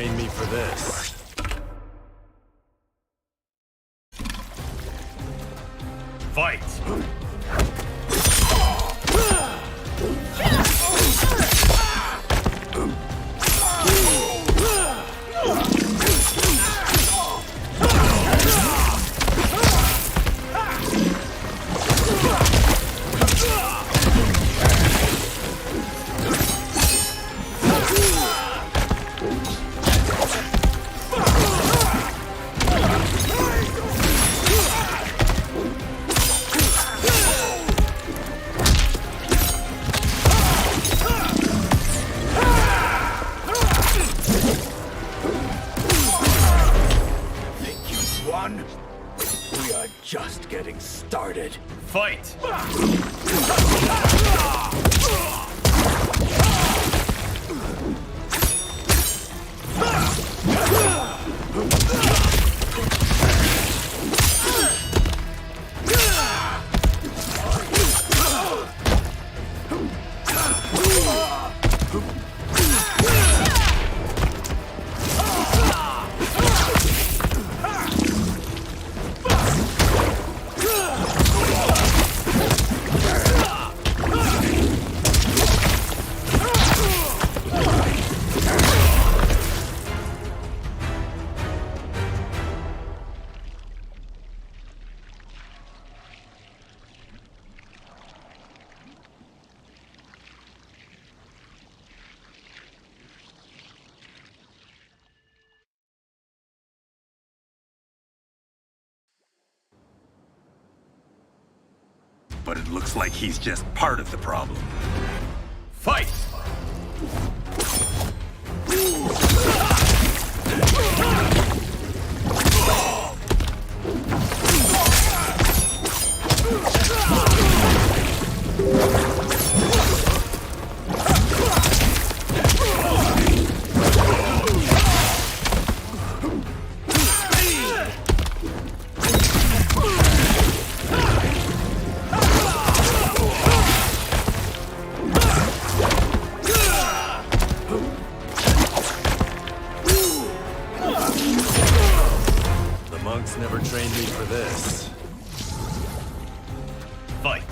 train me for this. Fight! We are just getting started. Fight! But it looks like he's just part of the problem. Fight! Monks never trained me for this. Fight!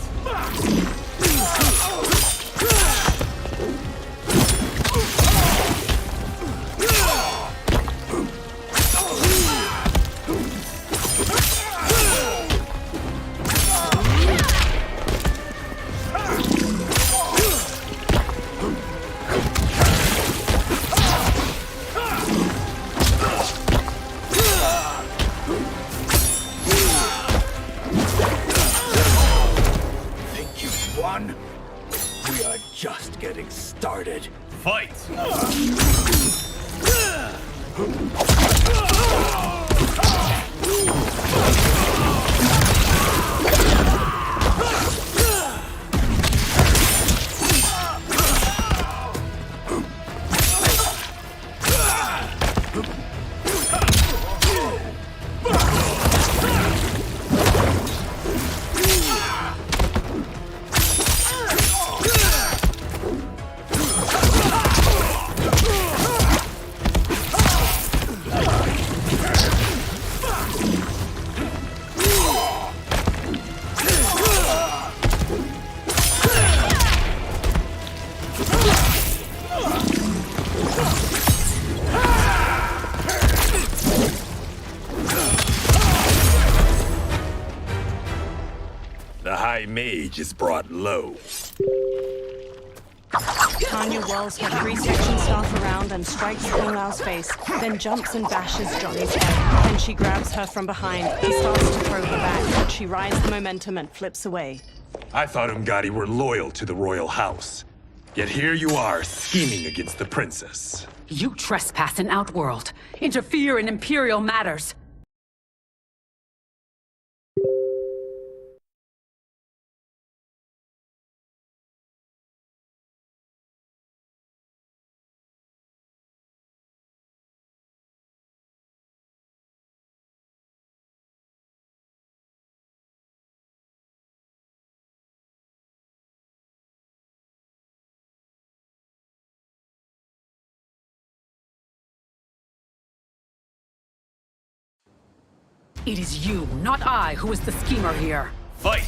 We are just getting started. Fight! The High Mage is brought low. Tanya whirls her 3-section staff around and strikes Kung Lao's face, then jumps and bashes Johnny's head. Then she grabs her from behind. He starts to throw her back, but she rides the momentum and flips away. I thought Umgadi were loyal to the royal house. Yet here you are, scheming against the princess. You trespass in Outworld, interfere in Imperial matters. It is you, not I, who is the schemer here. Fight!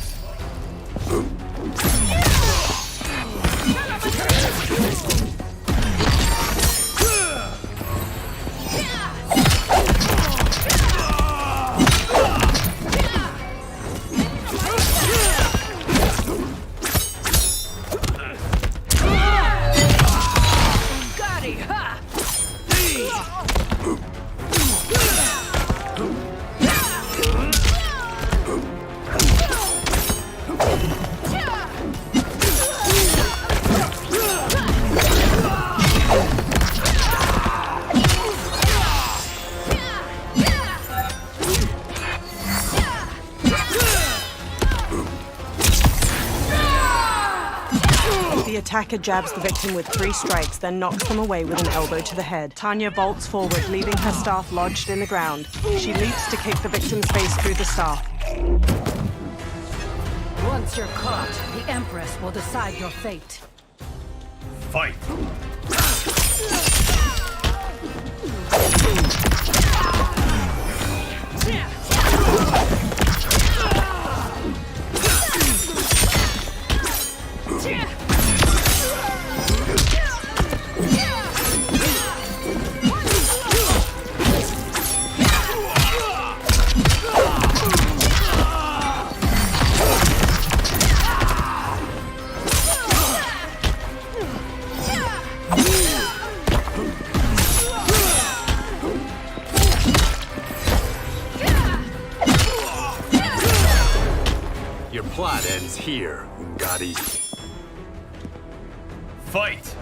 The attacker jabs the victim with 3 strikes, then knocks them away with an elbow to the head. Tanya vaults forward, leaving her staff lodged in the ground. She leaps to kick the victim's face through the staff. Once you're caught, the Empress will decide your fate. Fight! Your plot ends here, Ungadi. Fight!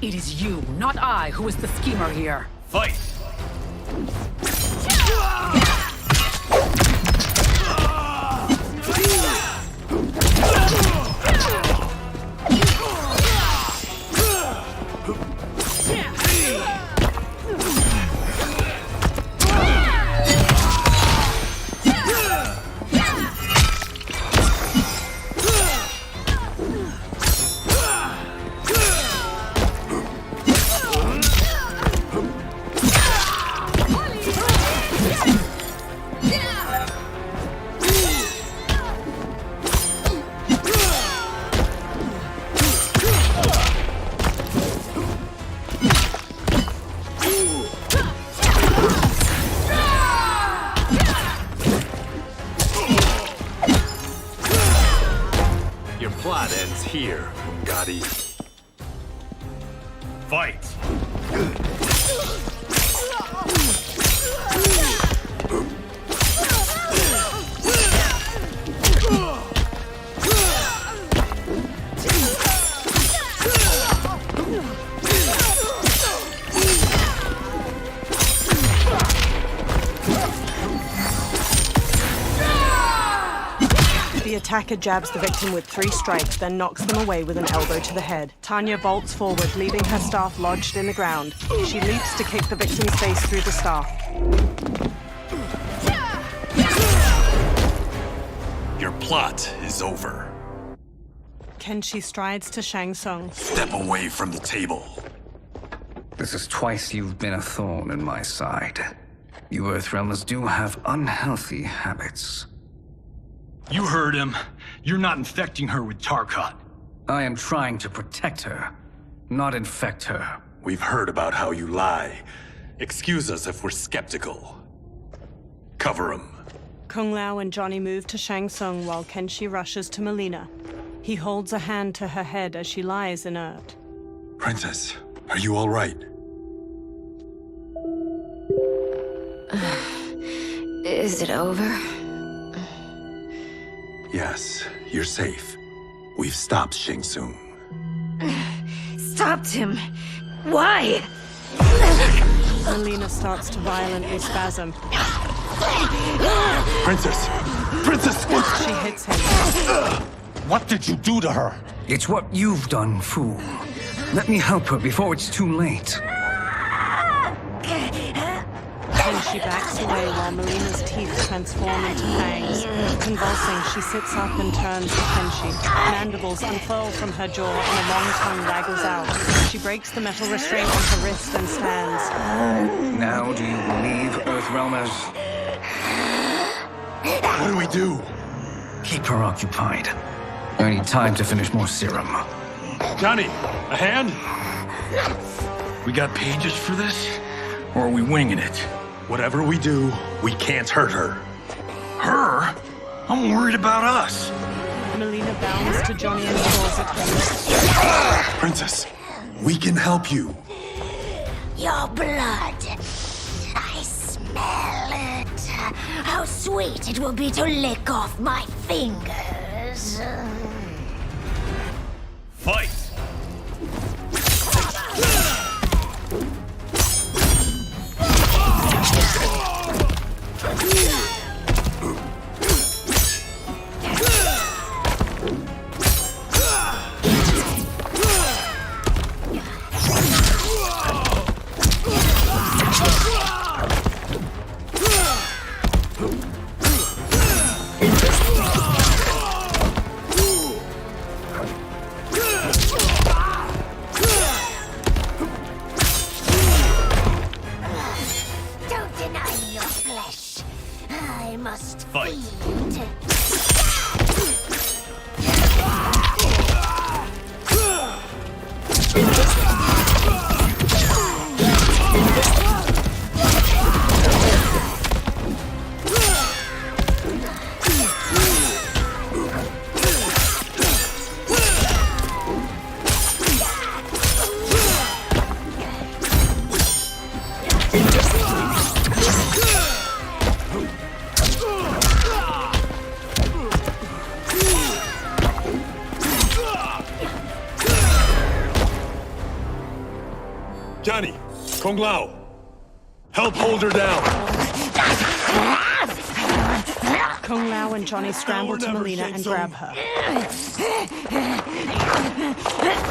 It is you, not I, who is the schemer here. Fight! Your plot ends here, Ungadi. Fight! The attacker jabs the victim with 3 strikes, then knocks them away with an elbow to the head. Tanya vaults forward, leaving her staff lodged in the ground. She leaps to kick the victim's face through the staff. Your plot is over. Kenshi strides to Shang Tsung. Step away from the table. This is twice you've been a thorn in my side. You Earthrealmers do have unhealthy habits. You heard him. You're not infecting her with Tarkat. I am trying to protect her, not infect her. We've heard about how you lie. Excuse us if we're skeptical. Cover him. Kung Lao and Johnny move to Shang Tsung while Kenshi rushes to Melina. He holds a hand to her head as she lies inert. Princess, are you all right? Is it over? Yes, you're safe. We've stopped Shang Tsung. Stopped him. Why? Melina starts to violently spasm. Princess! Princess! She hits him. What did you do to her? It's what you've done, fool. Let me help her before it's too late. Kenshi backs away while Melina's teeth transform into fangs. Convulsing, she sits up and turns to Kenshi. Mandibles unfurl from her jaw and a long tongue waggles out. She breaks the metal restraint on her wrist and stands. Now do you believe, Earthrealmers? What do we do? Keep her occupied. I need time to finish more serum. Johnny, a hand? We got pages for this? Or are we winging it? Whatever we do, we can't hurt her. Her? I'm worried about us. Melina bounds to Johnny and claws at him. Princess, we can help you. Your blood. I smell it. How sweet it will be to lick off my fingers. Fight! Don't deny me your flesh. I must Fight. feed. Johnny, Kung Lao, help hold her down. Kung Lao and Johnny scramble to Melina and grab her.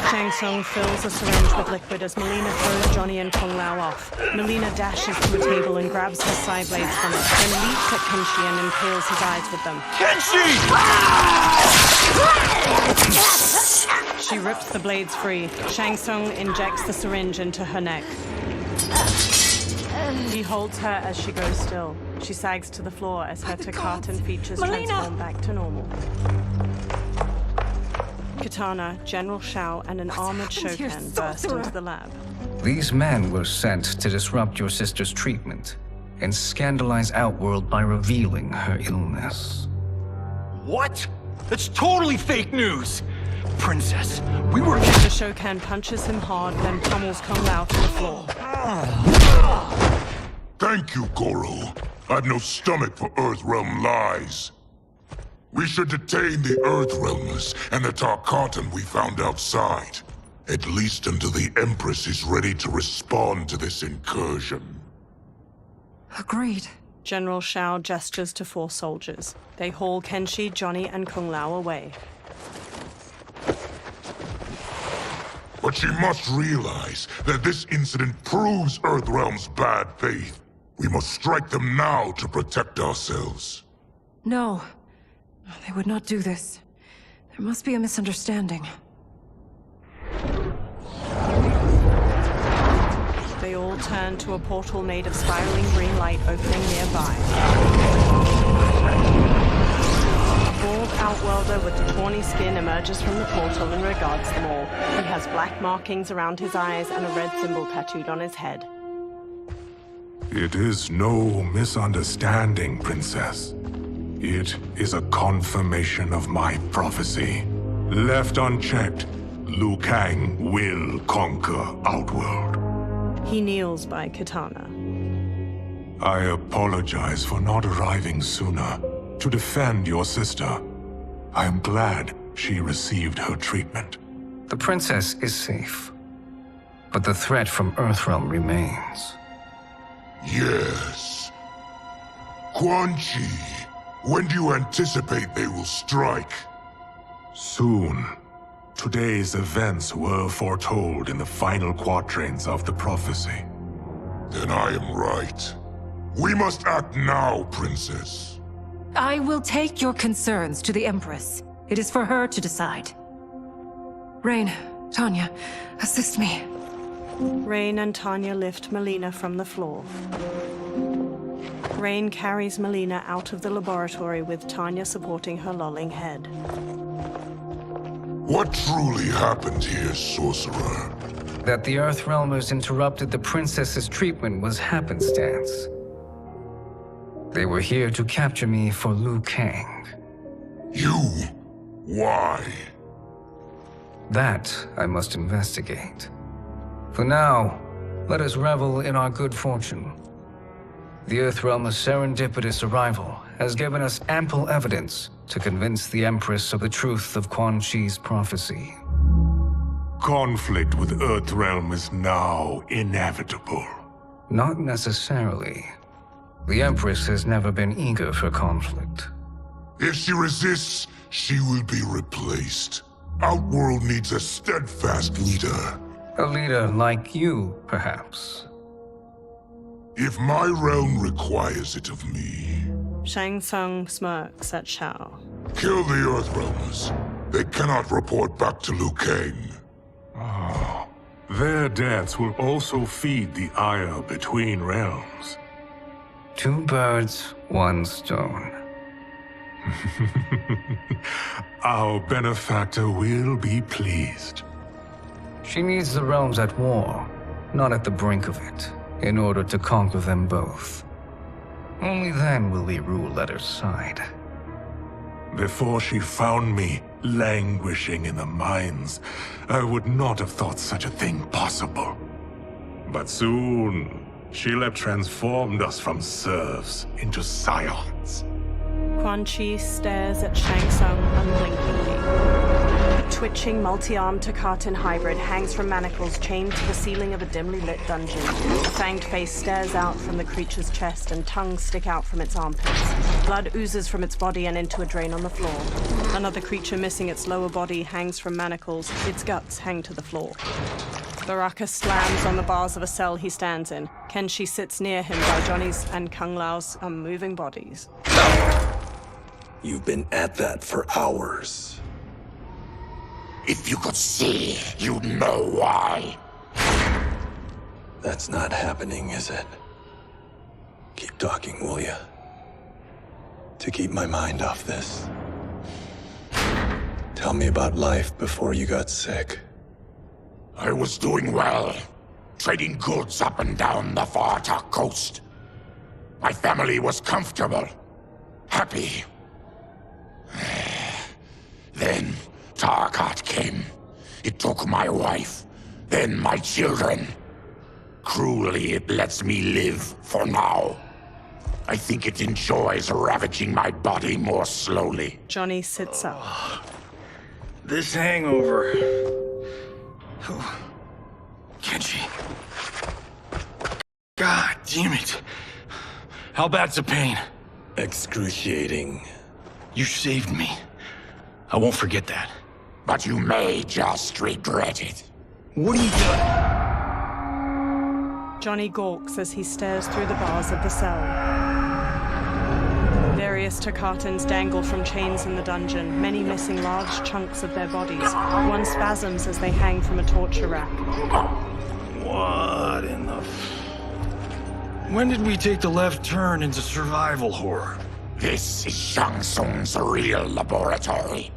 Shang Tsung fills a syringe with liquid as Melina throws Johnny and Kung Lao off. Melina dashes to a table and grabs her side blades from it, then leaps at Kenshi and impales his eyes with them. She rips the blades free. Shang Tsung injects the syringe into her neck. He holds her as she goes still. She sags to the floor as her Takatan features transform back to normal. Katana, General Shao, and an armored Shokan burst into the lab. These men were sent to disrupt your sister's treatment and scandalize Outworld by revealing her illness. What? That's totally fake news! Princess, we were... The Shokan punches him hard, then pummels Kung Lao to the floor. Thank you, Goro. I've no stomach for Earthrealm lies. We should detain the Earthrealmers and the Tarkatan we found outside. At least until the Empress is ready to respond to this incursion. Agreed. General Shao gestures to 4 soldiers. They haul Kenshi, Johnny, and Kung Lao away. But she must realize that this incident proves Earthrealm's bad faith. We must strike them now to protect ourselves. No. They would not do this. There must be a misunderstanding. They all turn to a portal made of spiraling green light opening nearby. A bald outworlder with the tawny skin emerges from the portal and regards them all. He has black markings around his eyes and a red symbol tattooed on his head. It is no misunderstanding, Princess. It is a confirmation of my prophecy. Left unchecked, Liu Kang will conquer Outworld. He kneels by Katana. I apologize for not arriving sooner to defend your sister. I am glad she received her treatment. The princess is safe, but the threat from Earthrealm remains. Yes. Quan Chi, when do you anticipate they will strike? Soon. Today's events were foretold in the final quatrains of the prophecy. Then I am right. We must act now, Princess. I will take your concerns to the Empress. It is for her to decide. Rain, Tanya, assist me. Rain and Tanya lift Melina from the floor. Rain carries Melina out of the laboratory with Tanya supporting her lolling head. What truly happened here, Sorcerer? That the Earthrealmers interrupted the princess's treatment was happenstance. They were here to capture me for Liu Kang. You? Why? That I must investigate. For now, let us revel in our good fortune. The Earthrealm's serendipitous arrival has given us ample evidence to convince the Empress of the truth of Quan Chi's prophecy. Conflict with Earthrealm is now inevitable. Not necessarily. The Empress has never been eager for conflict. If she resists, she will be replaced. Outworld needs a steadfast leader. A leader like you, perhaps. If my realm requires it of me. Shang Tsung smirks at Shao. Kill the Earthrealmers. They cannot report back to Liu Kang. Oh, their deaths will also feed the ire between realms. 2 birds, 1 stone. Our benefactor will be pleased. She needs the realms at war, not at the brink of it, in order to conquer them both. Only then will we rule at her side. Before she found me languishing in the mines, I would not have thought such a thing possible. But soon, she'll have transformed us from serfs into scions. Quan Chi stares at Shang Tsung unblinkingly. A twitching, multi-armed Takatan hybrid hangs from manacles chained to the ceiling of a dimly lit dungeon. A fanged face stares out from the creature's chest and tongues stick out from its armpits. Blood oozes from its body and into a drain on the floor. Another creature missing its lower body hangs from manacles. Its guts hang to the floor. Baraka slams on the bars of a cell he stands in. Kenshi sits near him by Johnny's and Kung Lao's unmoving bodies. You've been at that for hours. If you could see, you'd know why. That's not happening, is it? Keep talking, will ya? To keep my mind off this. Tell me about life before you got sick. I was doing well, trading goods up and down the Varta coast. My family was comfortable, happy. Then Tarkat came. It took my wife, then my children. Cruelly, it lets me live for now. I think it enjoys ravaging my body more slowly. Johnny sits up. This hangover. Kenshi. God damn it. How bad's the pain? Excruciating. You saved me. I won't forget that. But you may just regret it. What are you doing? Johnny gawks as he stares through the bars of the cell. Various Takatans dangle from chains in the dungeon, many missing large chunks of their bodies. One spasms as they hang from a torture rack. What in the... When did we take the left turn into survival horror? This is Shang Tsung's real laboratory.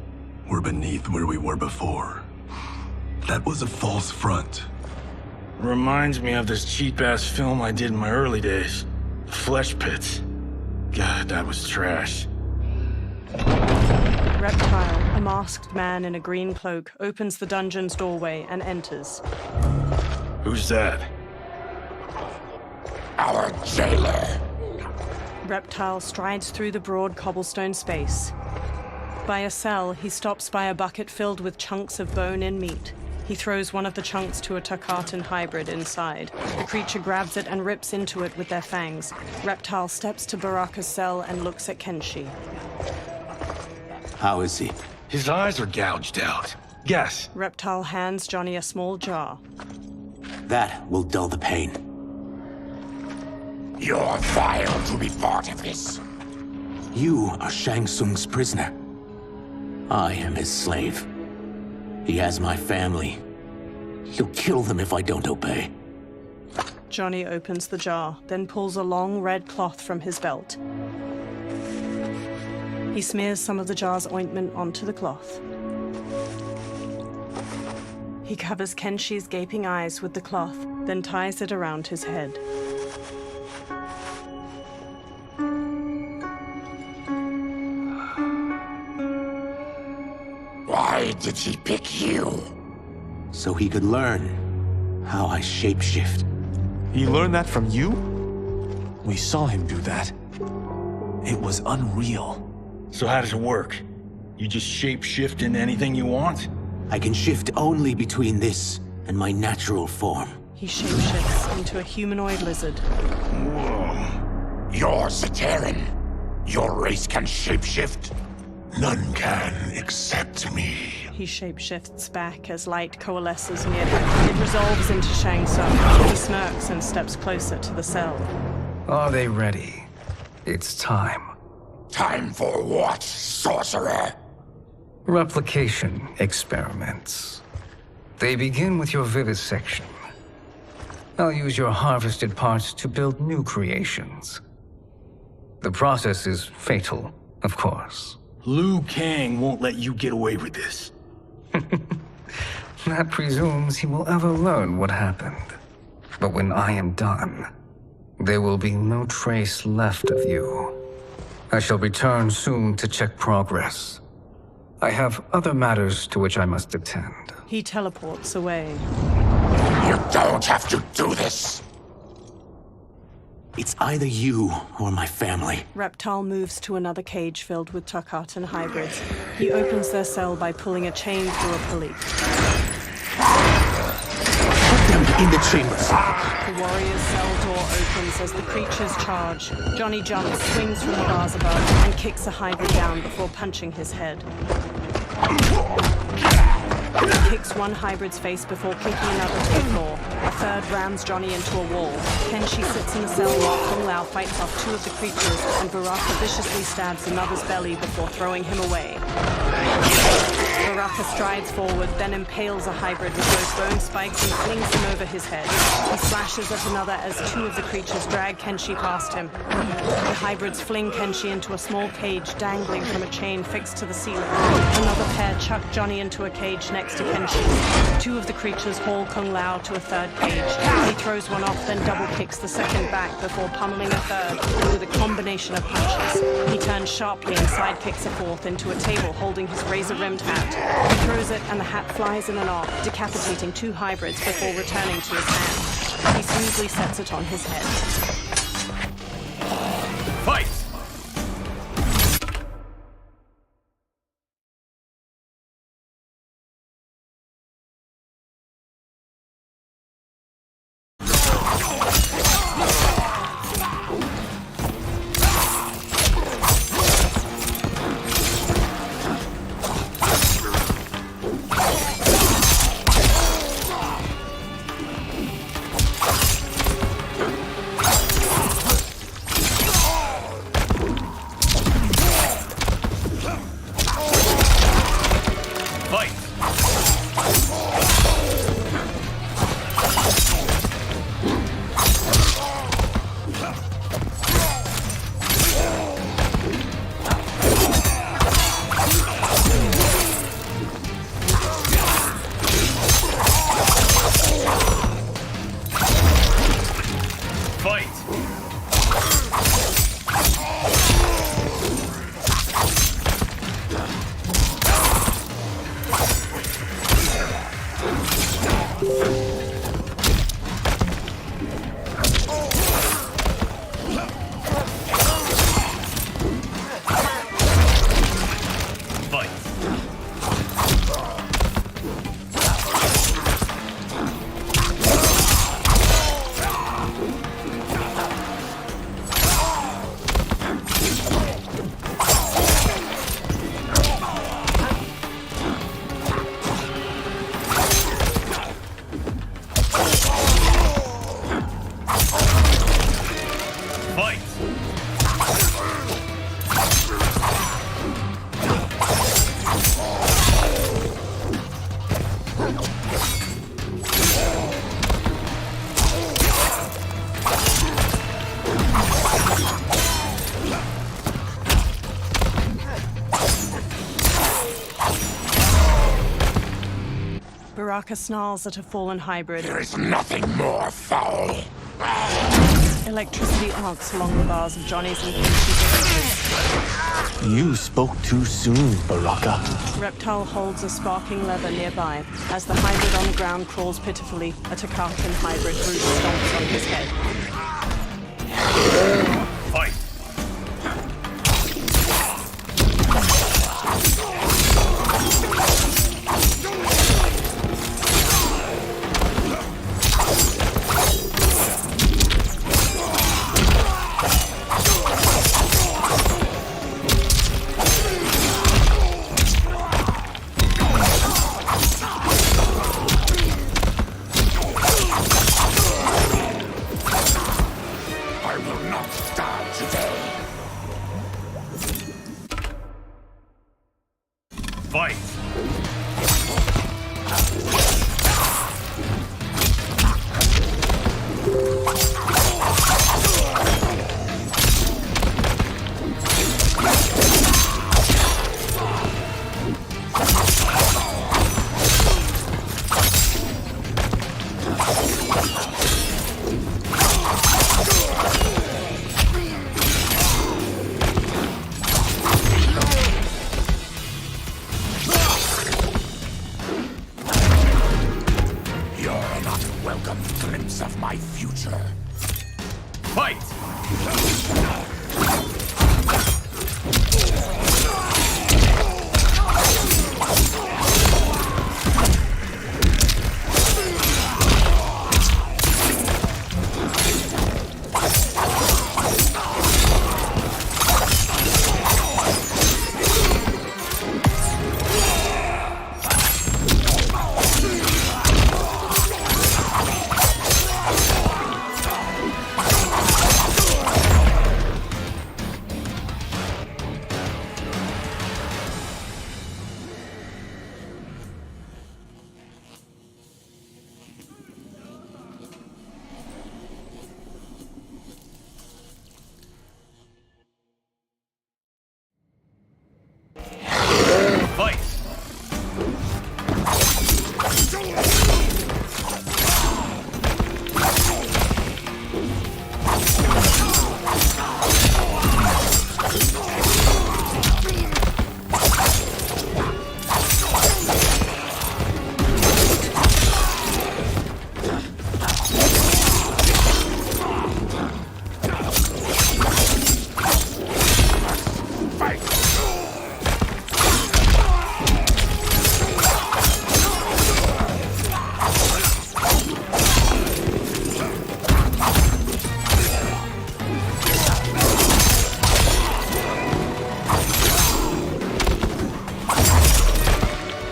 We're beneath where we were before. That was a false front. Reminds me of this cheap-ass film I did in my early days. Flesh Pits. God, that was trash. Reptile, a masked man in a green cloak, opens the dungeon's doorway and enters. Who's that? Our jailer. Reptile strides through the broad cobblestone space. By a cell, he stops by a bucket filled with chunks of bone and meat. He throws one of the chunks to a Tarkatan hybrid inside. The creature grabs it and rips into it with their fangs. Reptile steps to Baraka's cell and looks at Kenshi. How is he? His eyes are gouged out. Guess. Reptile hands Johnny a small jar. That will dull the pain. You're vile to be part of this. You are Shang Tsung's prisoner. I am his slave. He has my family. He'll kill them if I don't obey. Johnny opens the jar, then pulls a long red cloth from his belt. He smears some of the jar's ointment onto the cloth. He covers Kenshi's gaping eyes with the cloth, then ties it around his head. Why did he pick you? So he could learn how I shapeshift. He learned that from you? We saw him do that. It was unreal. So how does it work? You just shape-shift into anything you want? I can shift only between this and my natural form. He shapeshifts into a humanoid lizard. Whoa. You're Zaterran. Your race can shapeshift. None can except me. He shapeshifts back as light coalesces near him. It resolves into Shang Tsung. He smirks and steps closer to the cell. Are they ready? It's time. Time for what, sorcerer? Replication experiments. They begin with your vivisection. I'll use your harvested parts to build new creations. The process is fatal, of course. Liu Kang won't let you get away with this. That presumes he will ever learn what happened. But when I am done, there will be no trace left of you. I shall return soon to check progress. I have other matters to which I must attend. He teleports away. You don't have to do this. It's either you or my family. Reptile moves to another cage filled with Tarkatan hybrids. He opens their cell by pulling a chain through a pulley. Put them in the chambers. The warrior's cell door opens as the creatures charge. Johnny jumps, swings from the bars above, and kicks a hybrid down before punching his head. He kicks one hybrid's face before kicking another to the floor. A third rams Johnny into a wall. Kenshi sits in the cell while Kung Lao fights off two of the creatures, and Baraka viciously stabs another's belly before throwing him away. Baraka strides forward, then impales a hybrid with those bone spikes and flings him over his head. He slashes at another as two of the creatures drag Kenshi past him. The hybrids fling Kenshi into a small cage dangling from a chain fixed to the ceiling. Another pair chuck Johnny into a cage next to Kenshi. Two of the creatures haul Kung Lao to a third cage. He throws one off, then double kicks the second back before pummeling a third with a combination of punches. He turns sharply and sidekicks a fourth into a table holding his razor-rimmed hat. He throws it and the hat flies in and off, decapitating two hybrids before returning to his hand. He smoothly sets it on his head. Fight! Baraka snarls at a fallen hybrid. There is nothing more foul. Electricity arcs along the bars of Johnny's and Kenshi's. You spoke too soon, Baraka. Reptile holds a sparking lever nearby. As the hybrid on the ground crawls pitifully, a Takatan hybrid root stomps on his head. Fight! I will not die today. Fight! You're an unwelcome glimpse of my future. Fight! Fight!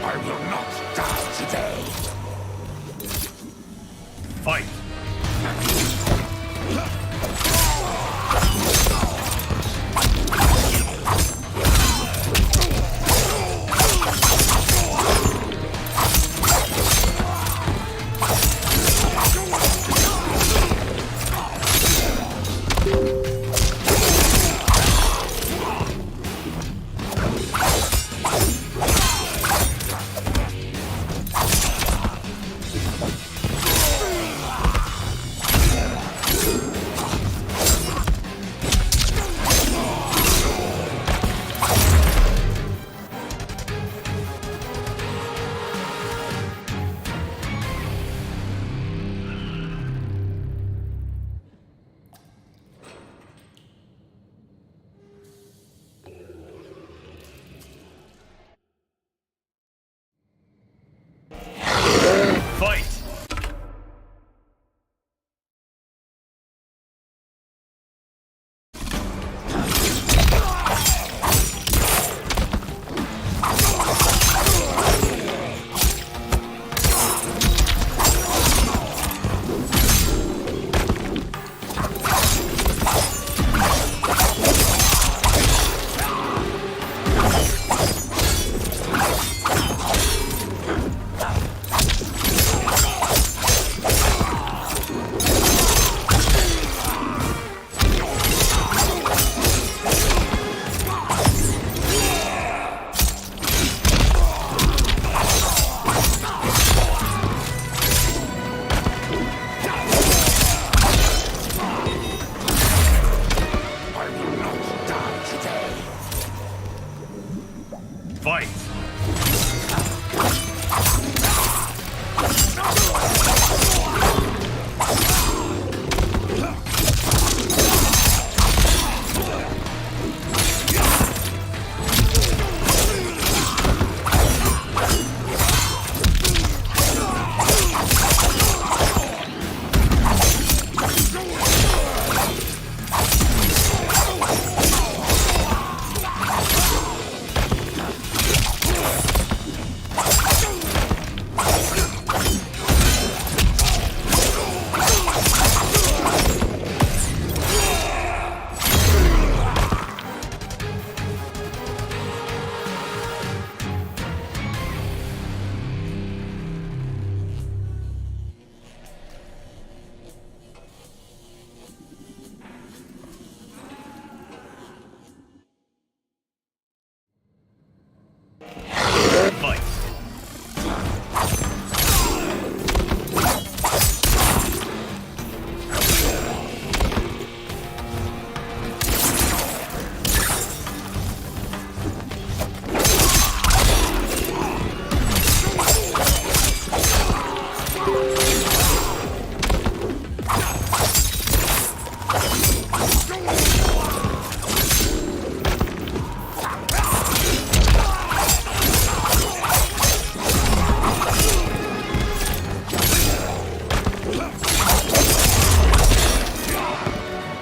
I will not die today. Fight!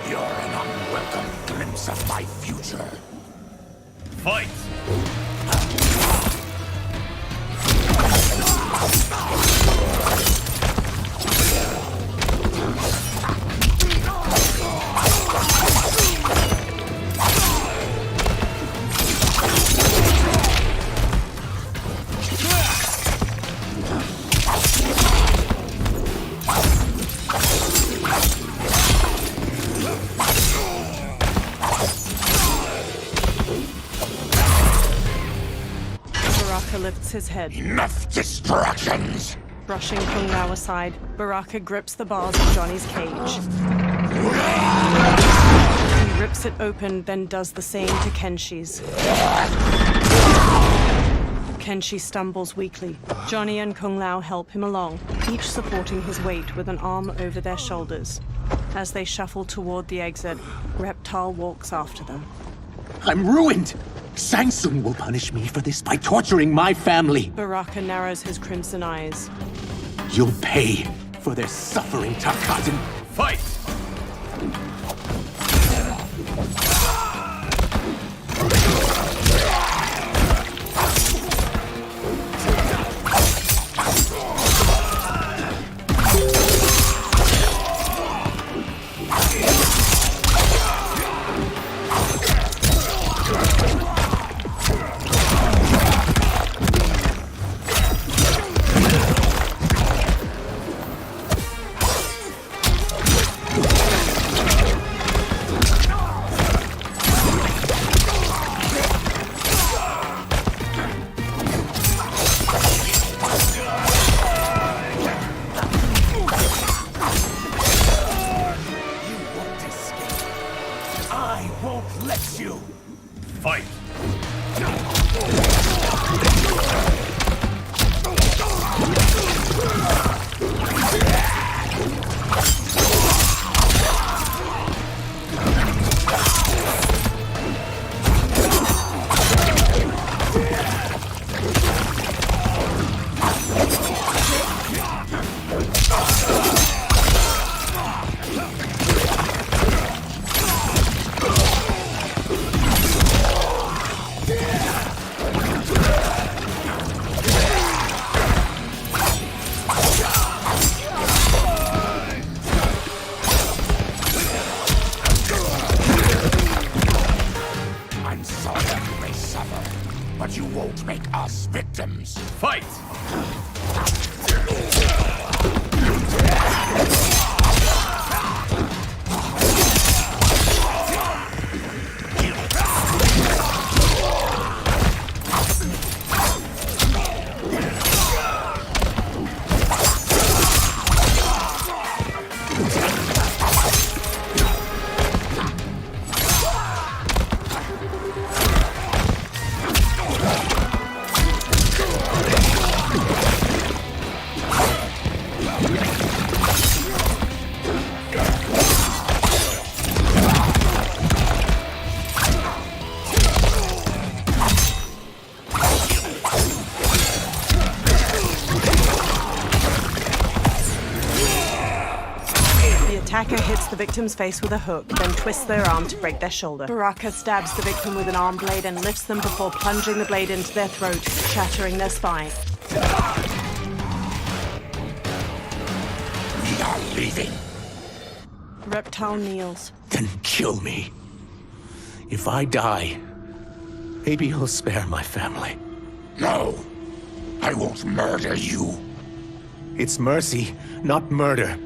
You're an unwelcome glimpse of my future. Fight! Baraka lifts his head. Enough distractions! Brushing Kung Lao aside, Baraka grips the bars of Johnny's cage. He rips it open, then does the same to Kenshi's. Kenshi stumbles weakly. Johnny and Kung Lao help him along, each supporting his weight with an arm over their shoulders. As they shuffle toward the exit, Reptile walks after them. I'm ruined! Shang Tsung will punish me for this by torturing my family. Baraka narrows his crimson eyes. You'll pay for their suffering, Tarkatan. Fight! Fight! I'm sorry you may suffer, but you won't make us victims. Fight! Attacker hits the victim's face with a hook, then twists their arm to break their shoulder. Baraka stabs the victim with an arm blade and lifts them before plunging the blade into their throat, shattering their spine. We are leaving. Reptile kneels. Then kill me. If I die, maybe you'll spare my family. No, I won't murder you. It's mercy, not murder.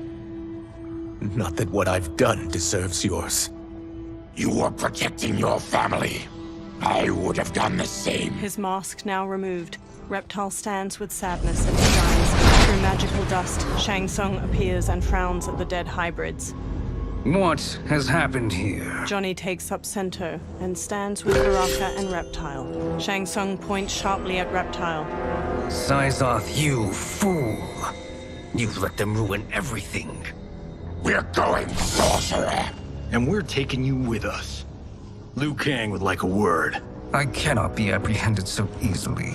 Not that what I've done deserves yours. You were protecting your family. I would have done the same. His mask now removed, Reptile stands with sadness in his eyes. Through magical dust, Shang Tsung appears and frowns at the dead hybrids. What has happened here? Johnny takes up Sento and stands with Baraka and Reptile. Shang Tsung points sharply at Reptile. Syzoth, you fool! You let them ruin everything. We're going, sorcerer! And we're taking you with us. Liu Kang would like a word. I cannot be apprehended so easily.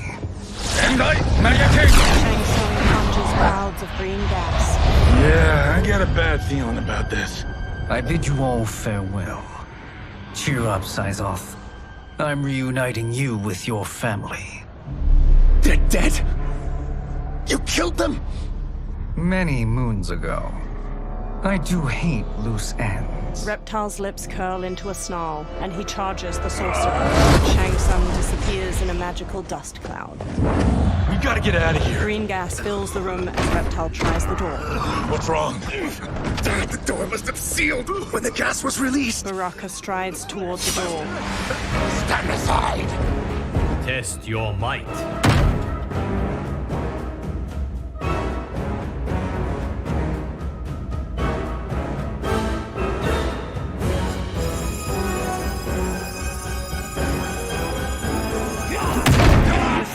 And I, Shang Shang Tsung conjures clouds of green gas. Yeah, got a bad feeling about this. I bid you all farewell. Cheer up, Sizoth. I'm reuniting you with your family. They're dead? You killed them? Many moons ago. I do hate loose ends. Reptile's lips curl into a snarl, and he charges the sorcerer. Shang Tsung disappears in a magical dust cloud. We gotta get out of here. Green gas fills the room as Reptile tries the door. What's wrong? The door must have sealed when the gas was released. Baraka strides toward the door. Stand aside! Test your might.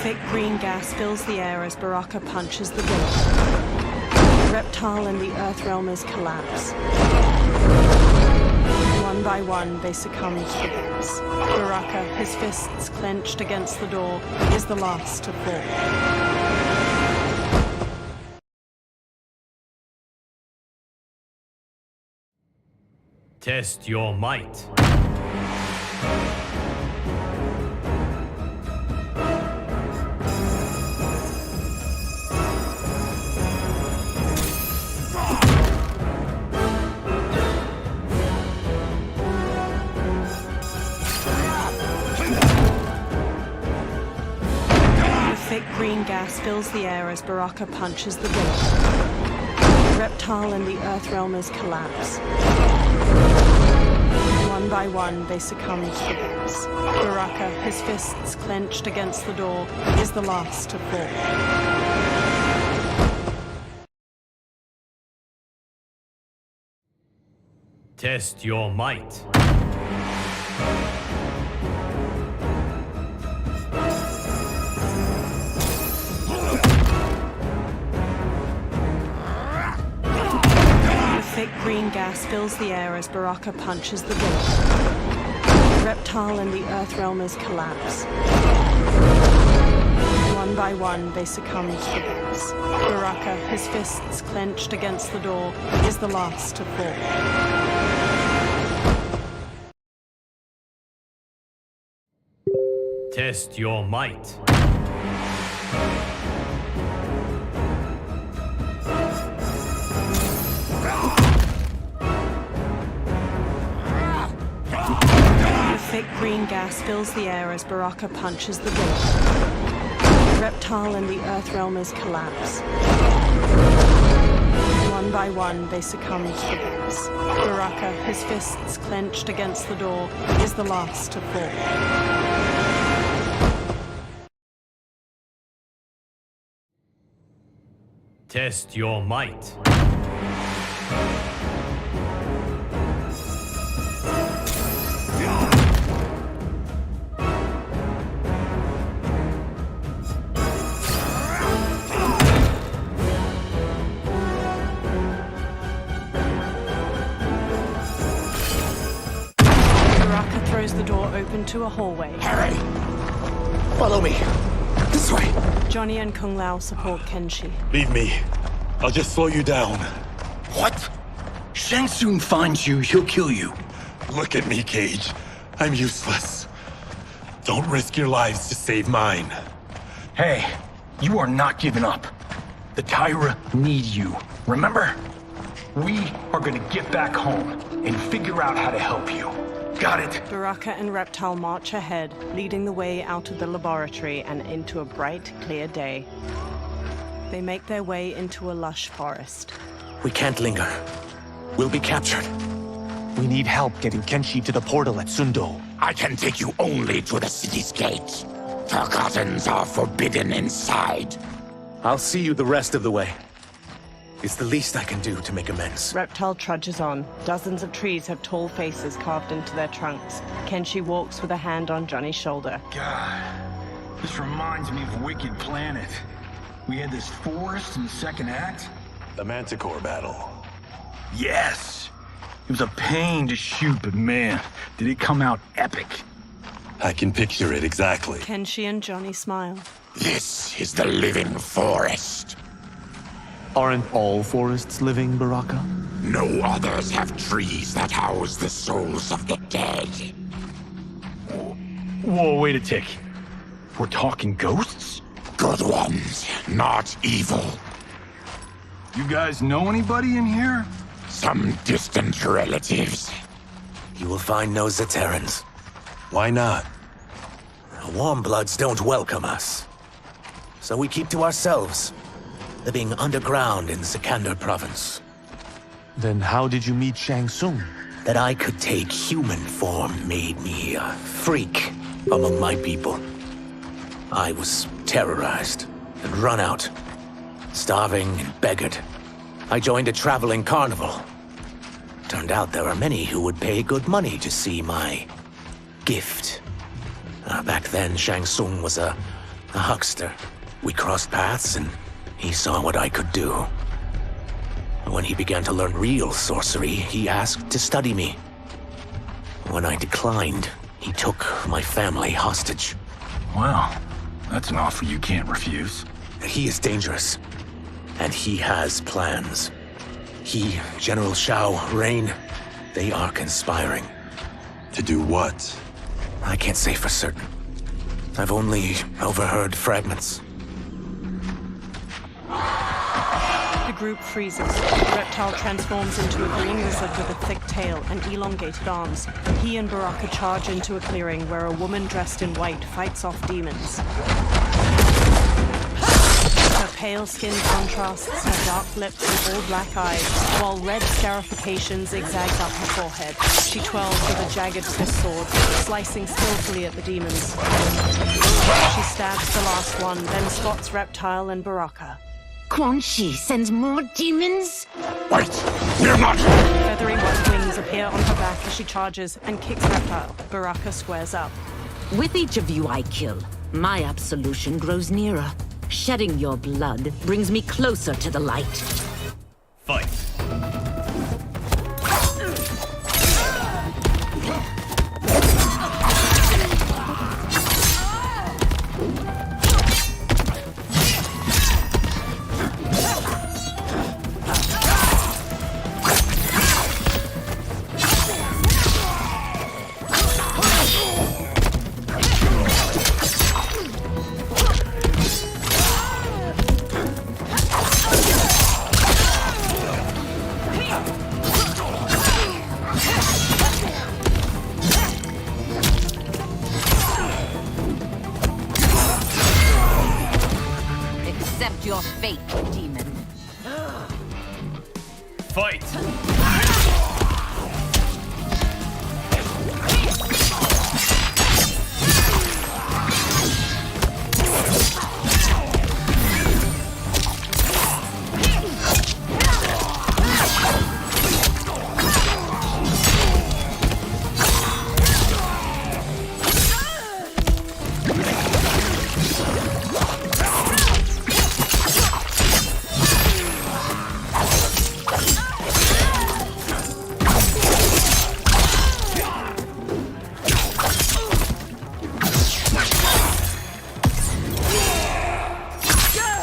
Thick green gas fills the air as Baraka punches the door. Reptile and the Earthrealmers collapse. One by one, they succumb to the gas. Baraka, his fists clenched against the door, is the last to fall. Test your might. Green gas fills the air as Baraka punches the door. Reptile and the Earthrealmers collapse. One by one, they succumb to the gas. Baraka, his fists clenched against the door, is the last to fall. Test your might. Thick green gas fills the air as Baraka punches the door. Reptile and the Earthrealmers collapse. One by one, they succumb to the gas. Baraka, his fists clenched against the door, is the last to fall. Test your might. Thick green gas fills the air as Baraka punches the door. Reptile and the Earthrealmers collapse. One by one, they succumb to the gas. Baraka, his fists clenched against the door, is the last to fall. Test your might. The door open to a hallway. Harry! Follow me. This way. Johnny and Kung Lao support Kenshi. Leave me. I'll just slow you down. What? Shang Tsung finds you, he'll kill you. Look at me, Cage. I'm useless. Don't risk your lives to save mine. Hey, you are not giving up. The Tyra need you, remember? We are gonna get back home and figure out how to help you. Got it? Baraka and Reptile march ahead, leading the way out of the laboratory and into a bright, clear day. They make their way into a lush forest. We can't linger. We'll be captured. We need help getting Kenshi to the portal at Sundo. I can take you only to the city's gate. Tarkatans are forbidden inside. I'll see you the rest of the way. It's the least I can do to make amends. Reptile trudges on. Dozens of trees have tall faces carved into their trunks. Kenshi walks with a hand on Johnny's shoulder. God, this reminds me of Wicked Planet. We had this forest in the second act. The Manticore battle. Yes! It was a pain to shoot, but man, did it come out epic. I can picture it exactly. Kenshi and Johnny smile. This is the living forest. Aren't all forests living, Baraka? No others have trees that house the souls of the dead. Whoa, wait a tick. We're talking ghosts? Good ones, not evil. You guys know anybody in here? Some distant relatives. You will find no Zaterrans. Why not? Warmbloods don't welcome us. So we keep to ourselves, living underground in Sikander province. Then how did you meet Shang Tsung? That I could take human form made me a freak among my people. I was terrorized and run out, starving and beggared. I joined a traveling carnival. Turned out there are many who would pay good money to see my gift. Back then, Shang Tsung was a huckster. We crossed paths and he saw what I could do. When he began to learn real sorcery, he asked to study me. When I declined, he took my family hostage. Well, that's an offer you can't refuse. He is dangerous, and he has plans. He, General Shao, Rain, they are conspiring. To do what? I can't say for certain. I've only overheard fragments. The group freezes. The reptile transforms into a green lizard with a thick tail and elongated arms. He and Baraka charge into a clearing where a woman dressed in white fights off demons. Her pale skin contrasts her dark lips and all-black eyes, while red scarification zigzags up her forehead. She twirls with a jagged fist sword, slicing skillfully at the demons. She stabs the last one, then spots Reptile and Baraka. Kenshi sends more demons? Wait! We're not! Feathery white wings appear on her back as she charges and kicks Reptile. Baraka squares up. With each of you I kill, my absolution grows nearer. Shedding your blood brings me closer to the light. Fight. Accept your fate, demon. Fight!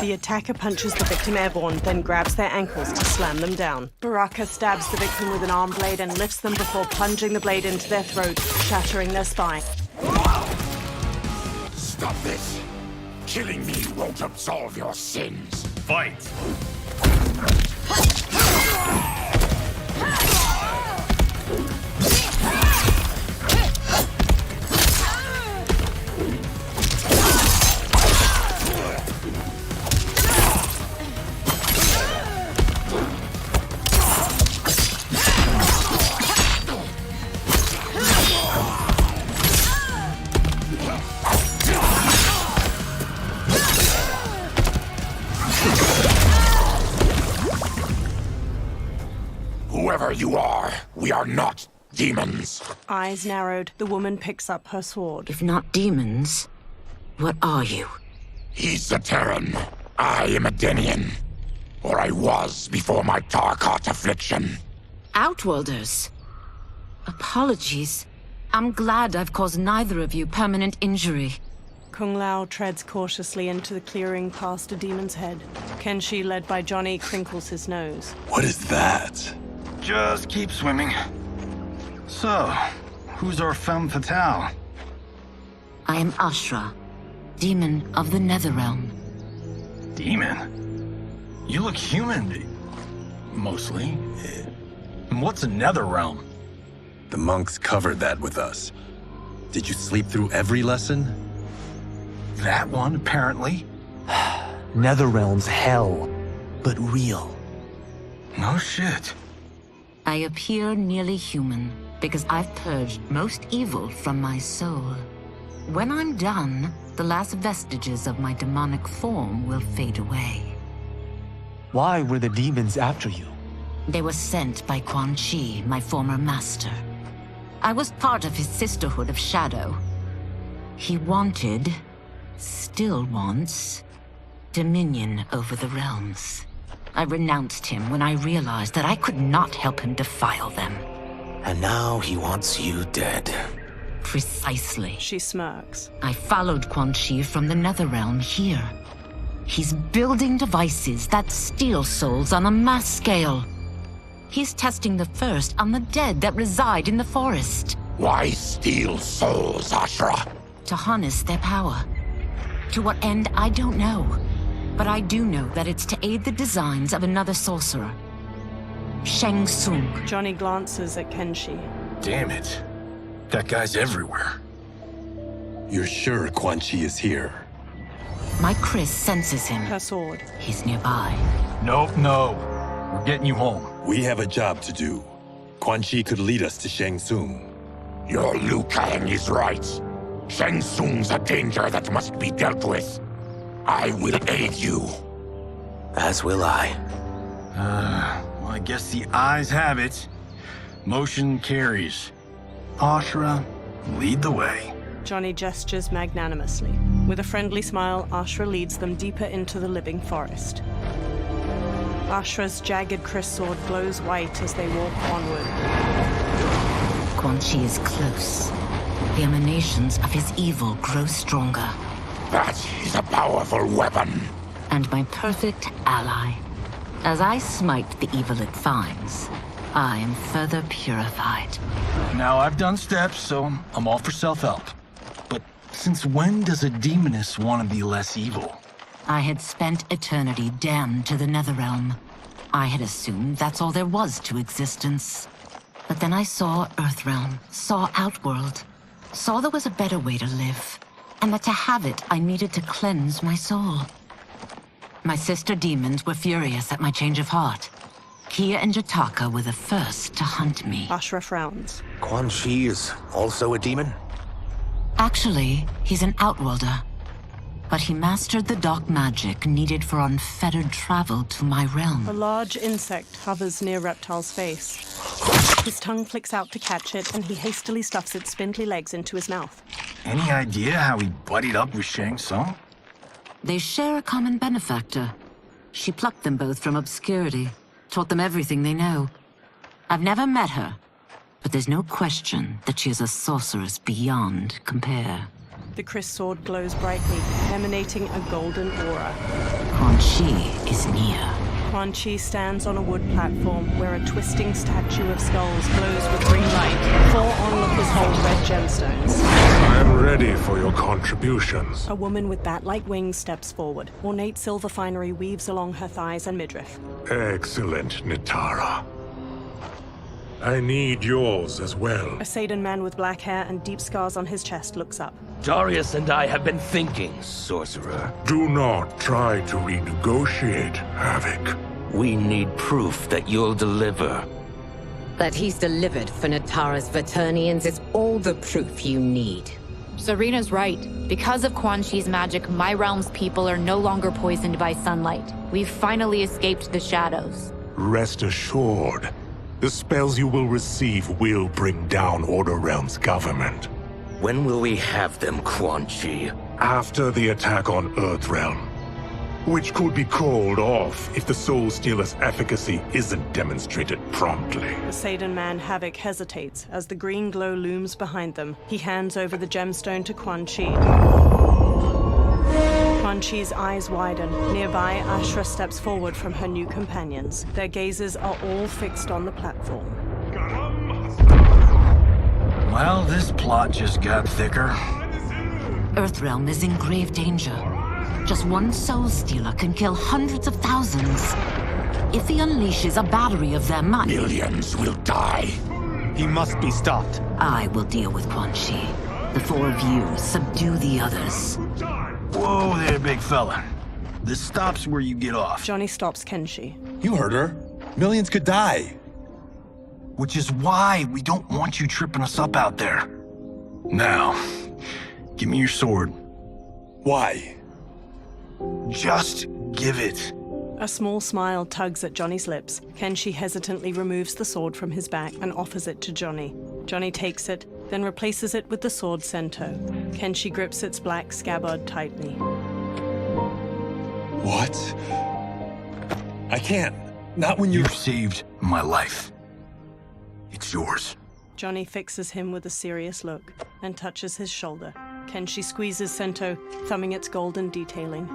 The attacker punches the victim airborne, then grabs their ankles to slam them down. Baraka stabs the victim with an arm blade and lifts them before plunging the blade into their throat, shattering their spine. Stop this! Killing me won't absolve your sins. Fight! Whoever you are, we are not demons. Eyes narrowed, the woman picks up her sword. If not demons, what are you? He's a Terran. I am a Denian. Or I was before my Tarkat affliction. Outworlders. Apologies. I'm glad I've caused neither of you permanent injury. Kung Lao treads cautiously into the clearing past a demon's head. Kenshi, led by Johnny, crinkles his nose. What is that? Just keep swimming. So, who's our femme fatale? I am Ashra, demon of the Netherrealm. Demon? You look human, mostly. And what's a Netherrealm? The monks covered that with us. Did you sleep through every lesson? That one, apparently. Netherrealm's hell, but real. No shit. I appear nearly human because I've purged most evil from my soul. When I'm done, the last vestiges of my demonic form will fade away. Why were the demons after you? They were sent by Quan Chi, my former master. I was part of his Sisterhood of Shadow. He wanted, still wants, dominion over the realms. I renounced him when I realized that I could not help him defile them. And now he wants you dead. Precisely. She smirks. I followed Quan Chi from the Netherrealm here. He's building devices that steal souls on a mass scale. He's testing the first on the dead that reside in the forest. Why steal souls, Ashra? To harness their power. To what end, I don't know. But I do know that it's to aid the designs of another sorcerer. Shang Tsung. Johnny glances at Kenshi. Damn it. That guy's everywhere. You're sure Quan Chi is here? My Chris senses him. Her sword. He's nearby. Nope, no. We're getting you home. We have a job to do. Quan Chi could lead us to Shang Tsung. Your Liu Kang is right. Shang Tsung's a danger that must be dealt with. I will aid you. As will I. Well, I guess the eyes have it. Motion carries. Ashra, lead the way. Johnny gestures magnanimously. With a friendly smile, Ashra leads them deeper into the living forest. Ashra's jagged Chris sword glows white as they walk onward. Quan Chi is close. The emanations of his evil grow stronger. That is a powerful weapon. And my perfect ally. As I smite the evil it finds, I am further purified. Now I've done steps, so I'm all for self-help. But since when does a demoness want to be less evil? I had spent eternity damned to the Netherrealm. I had assumed that's all there was to existence. But then I saw Earthrealm, saw Outworld, saw there was a better way to live, and that to have it, I needed to cleanse my soul. My sister demons were furious at my change of heart. Kia and Jataka were the first to hunt me. Ashra frowns. Quan Chi is also a demon? Actually, he's an Outworlder. But he mastered the dark magic needed for unfettered travel to my realm. A large insect hovers near Reptile's face. His tongue flicks out to catch it, and he hastily stuffs its spindly legs into his mouth. Any idea how he buddied up with Shang Tsung? They share a common benefactor. She plucked them both from obscurity, taught them everything they know. I've never met her, but there's no question that she is a sorceress beyond compare. The Chris sword glows brightly, emanating a golden aura. Quan Chi is near. Quan Chi stands on a wood platform where a twisting statue of skulls glows with green light. 4 onlookers hold red gemstones. I am ready for your contributions. A woman with bat-like wings steps forward. Ornate silver finery weaves along her thighs and midriff. Excellent, Nitara. I need yours as well. A Saidan man with black hair and deep scars on his chest looks up. Darius and I have been thinking, sorcerer. Do not try to renegotiate, Havoc. We need proof that you'll deliver. That he's delivered for Natara's Vaternians is all the proof you need. Serena's right. Because of Quan Chi's magic, my realm's people are no longer poisoned by sunlight. We've finally escaped the shadows. Rest assured, the spells you will receive will bring down Order Realm's government. When will we have them, Quan Chi? After the attack on Earthrealm, which could be called off if the Soul Stealer's efficacy isn't demonstrated promptly. The Saidan man Havoc hesitates as the green glow looms behind them. He hands over the gemstone to Quan Chi. Quan Chi's eyes widen. Nearby, Ashra steps forward from her new companions. Their gazes are all fixed on the platform. Well, this plot just got thicker. Earthrealm is in grave danger. Just one Soul Stealer can kill hundreds of thousands. If he unleashes a battery of them, Millions will die. He must be stopped. I will deal with Quan Chi. The four of you subdue the others. Whoa there, big fella. This stops where you get off. Johnny stops Kenshi. You heard her. Millions could die. Which is why we don't want you tripping us up out there. Now, give me your sword. Why? Just give it. A small smile tugs at Johnny's lips. Kenshi hesitantly removes the sword from his back and offers it to Johnny. Johnny takes it, then replaces it with the sword Sento. Kenshi grips its black scabbard tightly. What? I can't. Not when You've saved my life. It's yours. Johnny fixes him with a serious look and touches his shoulder. Kenshi squeezes Sento, thumbing its golden detailing.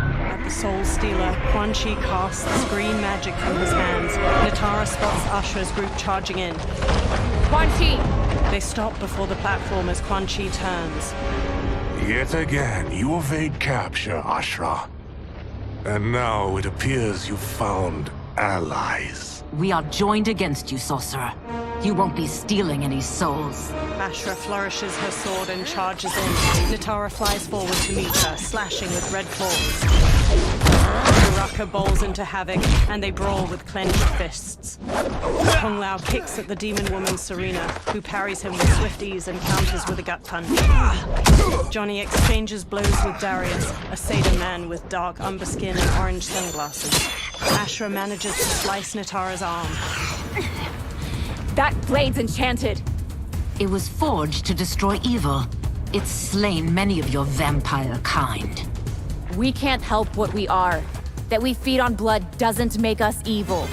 At the Soul Stealer, Quan Chi casts green magic from his hands. Natara spots Ashra's group charging in. Quan Chi! They stop before the platform as Quan Chi turns. Yet again, you evade capture, Ashra. And now it appears you've found allies. We are joined against you, sorcerer. You won't be stealing any souls. Ashra flourishes her sword and charges in. Natara flies forward to meet her, slashing with red claws. Baraka bowls into havoc, and they brawl with clenched fists. Kung Lao kicks at the demon woman Serena, who parries him with swift ease and counters with a gut punch. Johnny exchanges blows with Darius, a Seder man with dark umber skin and orange sunglasses. Ashra manages to slice Natara's arm. That blade's enchanted. It was forged to destroy evil. It's slain many of your vampire kind. We can't help what we are. That we feed on blood doesn't make us evil.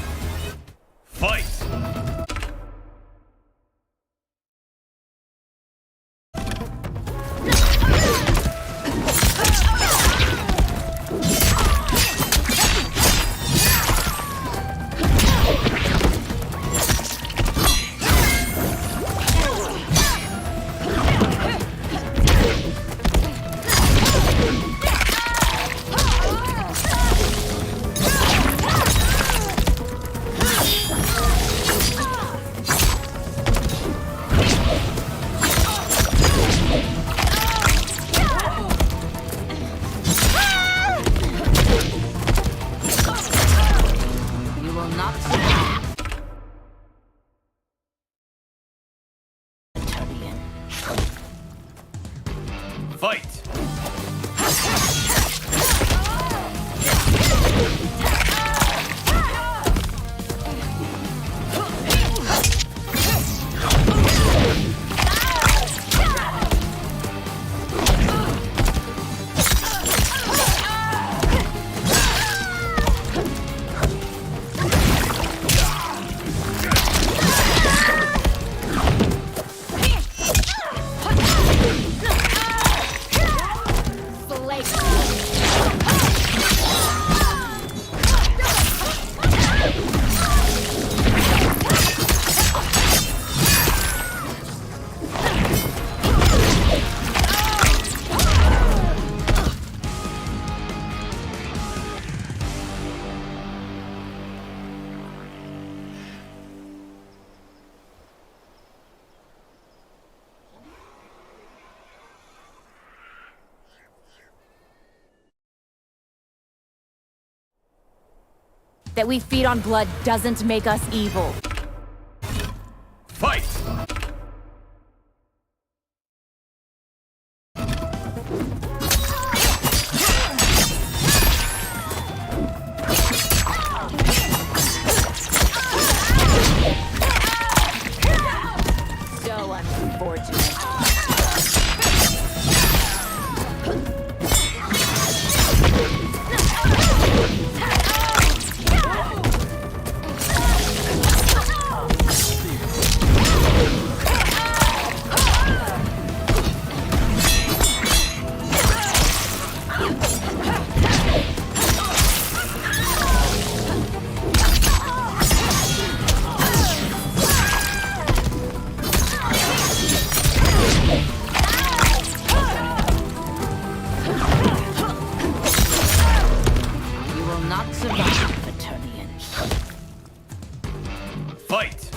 Fight! Fight! That we feed on blood doesn't make us evil. Fight! So unfortunate. Fight!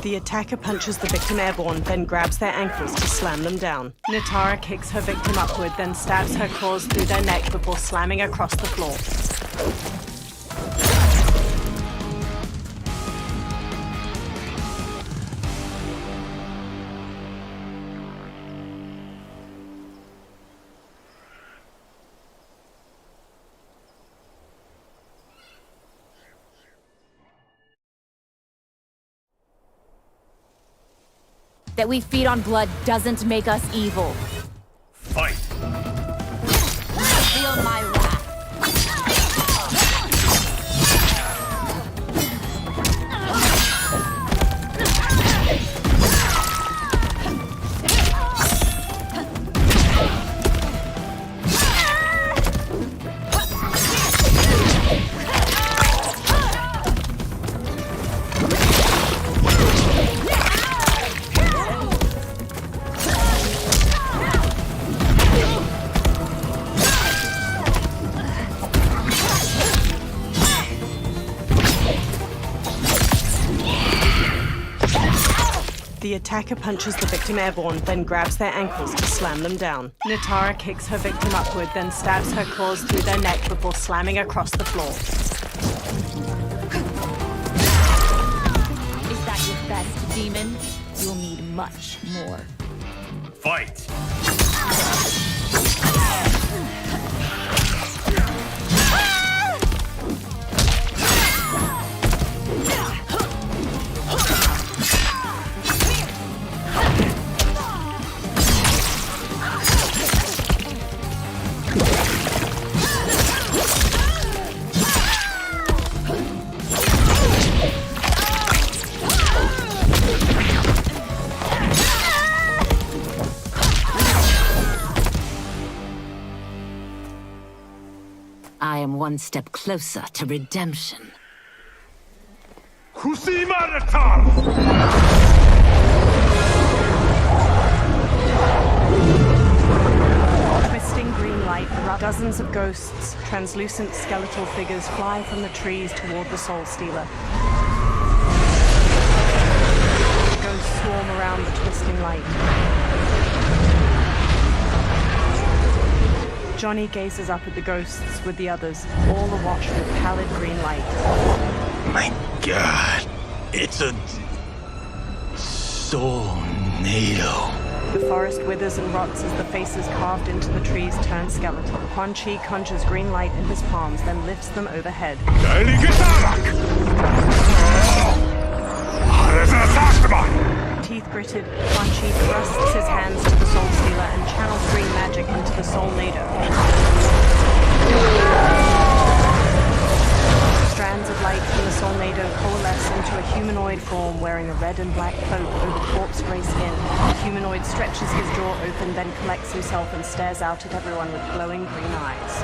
The attacker punches the victim airborne, then grabs their ankles to slam them down. Natara kicks her victim upward, then stabs her claws through their neck before slamming across the floor. That we feed on blood doesn't make us evil. Fight! Feel my wrath. The attacker punches the victim airborne, then grabs their ankles to slam them down. Natara kicks her victim upward, then stabs her claws through their neck before slamming across the floor. Is that your best, demon? You'll need much more. Fight! I am one step closer to redemption. Twisting green light, dozens of ghosts, translucent skeletal figures fly from the trees toward the Soul Stealer. Ghosts swarm around the twisting light. Johnny gazes up at the ghosts with the others, all awash with pallid green light. My God, it's a tornado. The forest withers and rots as the faces carved into the trees turn skeletal. Quan Chi conjures green light in his palms, then lifts them overhead. Teeth gritted, Quan Chi thrusts his hands to the Soul Stealer and channels green magic into the Soul Nado. Strands of light from the Soul Nado coalesce into a humanoid form wearing a red and black cloak over corpse gray skin. The humanoid stretches his jaw open, then collects himself and stares out at everyone with glowing green eyes.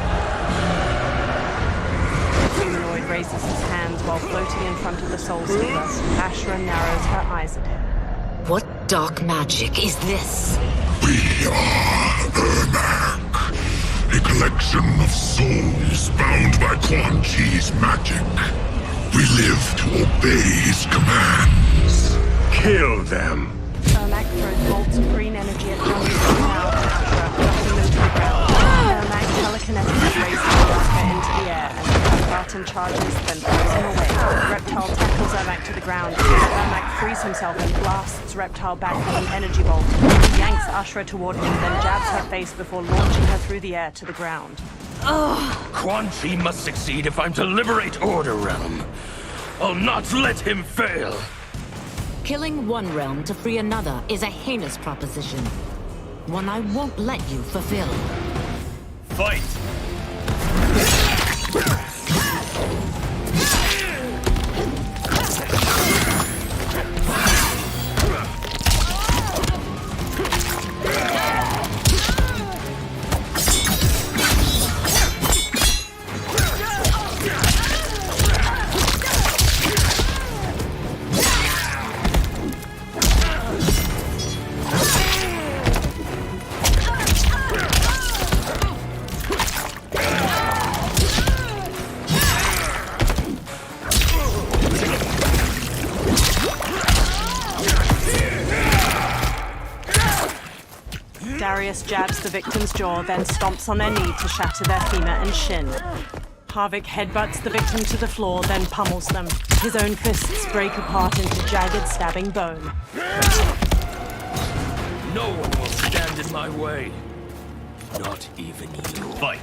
The humanoid raises his hands while floating in front of the Soul Stealer. Ashra narrows her eyes at him. What dark magic is this? We are Ermac, a collection of souls bound by Quan Chi's magic. We live to obey his commands. Kill them. Ermac throws bolts of green energy at Johnny and now to Ashra, knocking them to the ground. Ermac telekinetically raises Ashra into the air and Barton charges, then throws him away. Reptile tackles Ermac to the ground. Ermac frees himself and blasts Reptile back with an energy bolt. He yanks Ashra toward him, then jabs her face before launching her through the air to the ground. Quan Chi must succeed if I'm to liberate Order Realm. I'll not let him fail. Killing one realm to free another is a heinous proposition. One I won't let you fulfill. Fight! Darius jabs the victim's jaw, then stomps on their knee to shatter their femur and shin. Harvick headbutts the victim to the floor, then pummels them. His own fists break apart into jagged, stabbing bone. No one will stand in my way. Not even you. Fight!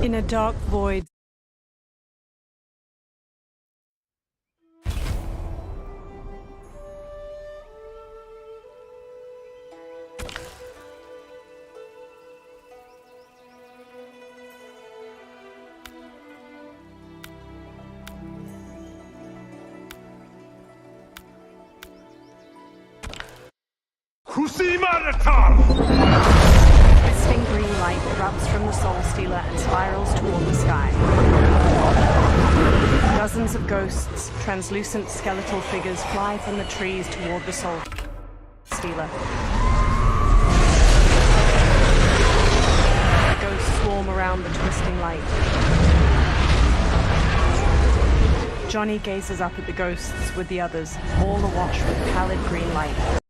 In a dark void, twisting green light erupts from the Soul Stealer and spirals toward the sky. Dozens of ghosts, translucent skeletal figures, fly from the trees toward the Soul Stealer. Ghosts swarm around the twisting light. Johnny gazes up at the ghosts with the others, all awash with pallid green light.